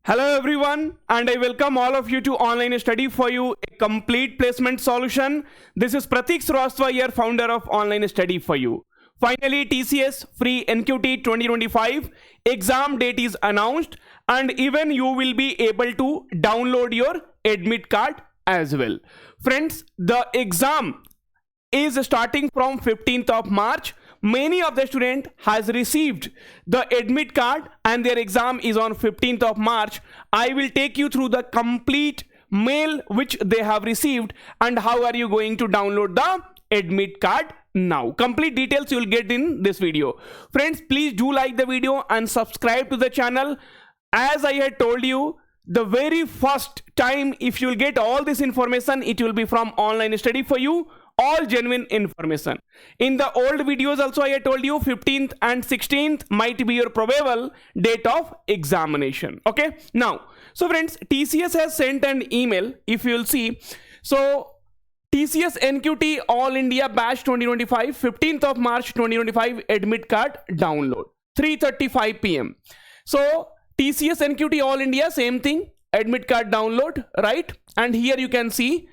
Hello everyone, and I welcome all of you to Online Study for You, a complete placement solution. This is Pratik Srivastava here, founder of Online Study for You. Finally, TCS Free NQT 2025 exam date is announced, and even you will be able to download your admit card as well. Friends, the exam is starting from 15th of March. Many of the student has received the admit card and their exam is on 15th of March. I will take you through the complete mail which they have received and how are you going to download the admit card now. Complete details you will get in this video. Friends, please do like the video and subscribe to the channel. As I had told you, the very first time if you will get all this information, it will be from Online Study for You. All genuine information. In the old videos also I told you 15th and 16th might be your probable date of examination. Okay, now so friends, TCS has sent an email. If you will see, so TCS NQT All India Batch 2025 15th of March 2025 admit card download 3:35 p.m. So TCS NQT All India, same thing, admit card download, right? And here you can see,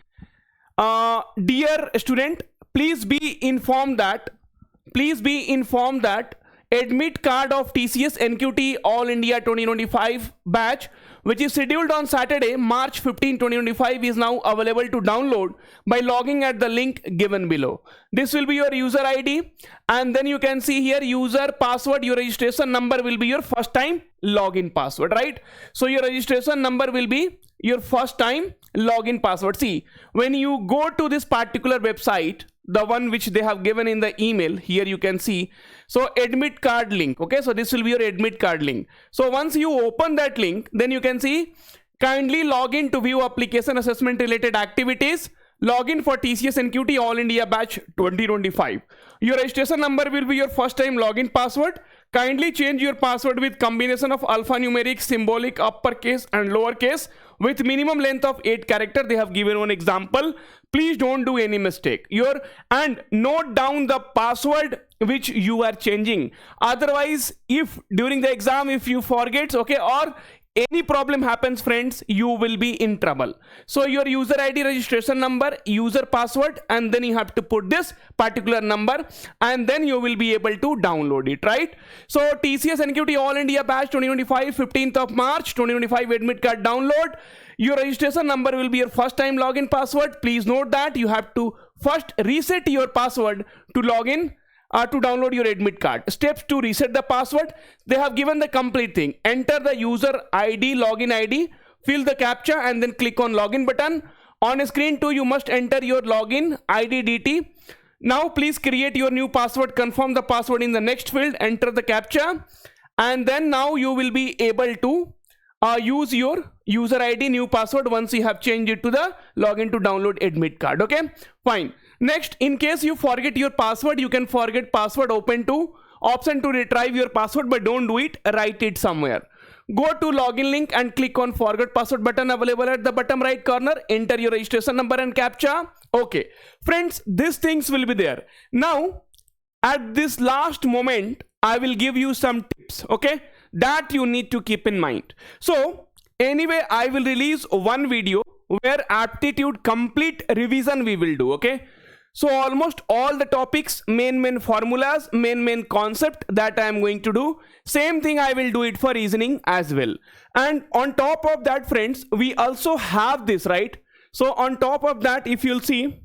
dear student, please be informed that admit card of TCS NQT All India 2025 batch, which is scheduled on Saturday, March 15, 2025, is now available to download by logging at the link given below. This will be your user ID, and then you can see here user password. Your registration number will be your first time login password, right? So your registration number will be your first time login password. See, when you go to this particular website, the one which they have given in the email, here you can see, so admit card link. Okay, so this will be your admit card link. So once you open that link, then you can see, kindly log in to view application assessment related activities. Login for TCS NQT All India Batch 2025. Your registration number will be your first time login password. Kindly change your password with combination of alphanumeric, symbolic, uppercase and lowercase with minimum length of 8 characters. They have given one example. Please don't do any mistake. And note down the password which you are changing. Otherwise, if during the exam, if you forget, okay, or any problem happens, friends, you will be in trouble. So your user ID, registration number, user password, and then you have to put this particular number, and then you will be able to download it, right? So TCS NQT All India Batch 2025 15th of March 2025 admit card download. Your registration number will be your first time login password. Please note that you have to first reset your password to log in, to download your admit card. Steps to reset the password. They have given the complete thing. Enter the user ID, login ID, fill the captcha, and then click on login button. On screen 2, you must enter your login ID DT. Now please create your new password. Confirm the password in the next field. Enter the captcha, and then now you will be able to use your user ID, new password, once you have changed it to the login to download admit card. Okay, fine. Next, in case you forget your password, you can forget password, open to option to retrieve your password, but don't do it, write it somewhere. Go to login link and click on forget password button available at the bottom right corner. Enter your registration number and captcha. Okay, friends, these things will be there. Now, at this last moment, I will give you some tips, okay, that you need to keep in mind. So anyway, I will release one video where aptitude complete revision we will do, okay? So almost all the topics, main formulas, main concept that I am going to do. Same thing I will do it for reasoning as well. And on top of that, friends, we also have this, right? So on top of that, if you'll see,